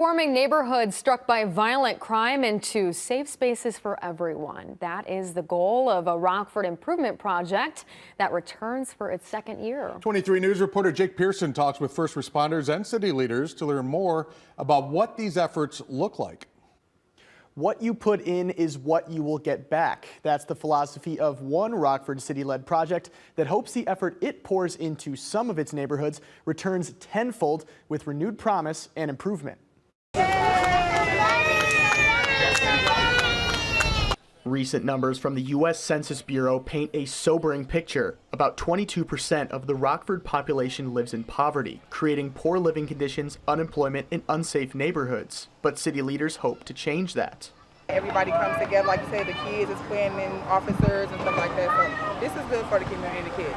Transforming neighborhoods struck by violent crime into safe spaces for everyone. That is the goal of a Rockford improvement project that returns for its second year. 23 News reporter Jake Pearson talks with first responders and city leaders to learn more about what these efforts look like. What you put in is what you will get back. That's the philosophy of one Rockford city-led project that hopes the effort it pours into some of its neighborhoods returns tenfold with renewed promise and improvement. Recent numbers from the U.S. Census Bureau paint a sobering picture. About 22% of the Rockford population lives in poverty, creating poor living conditions, unemployment, and unsafe neighborhoods. But city leaders hope to change that. Everybody comes together, like you say, the kids is planning, officers and stuff like that. So this is good for the community and the kids.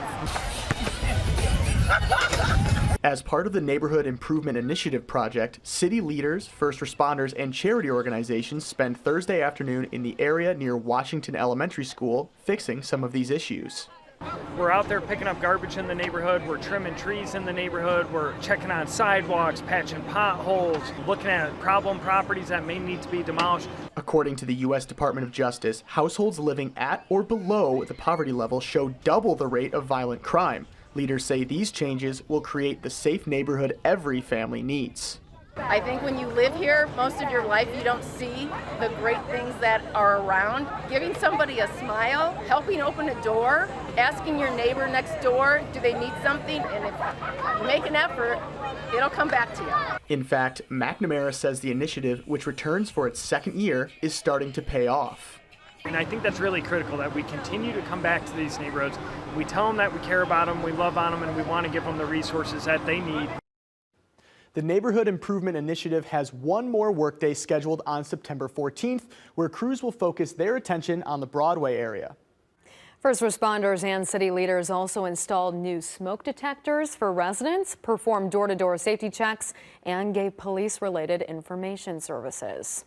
As part of the Neighborhood Improvement Initiative project, city leaders, first responders, and charity organizations spent Thursday afternoon in the area near Washington Elementary School fixing some of these issues. We're out there picking up garbage in the neighborhood, we're trimming trees in the neighborhood, we're checking on sidewalks, patching potholes, looking at problem properties that may need to be demolished. According to the U.S. Department of Justice, households living at or below the poverty level show double the rate of violent crime. Leaders say these changes will create the safe neighborhood every family needs. I think when you live here most of your life, you don't see the great things that are around. Giving somebody a smile, helping open a door, asking your neighbor next door, do they need something? And if you make an effort, it'll come back to you. In fact, McNamara says the initiative, which returns for its second year, is starting to pay off. And I think that's really critical, that we continue to come back to these neighborhoods. We tell them that we care about them, we love on them, and we want to give them the resources that they need. The Neighborhood Improvement Initiative has one more workday scheduled on September 14th, where crews will focus their attention on the Broadway area. First responders and city leaders also installed new smoke detectors for residents, performed door-to-door safety checks, and gave police-related information services.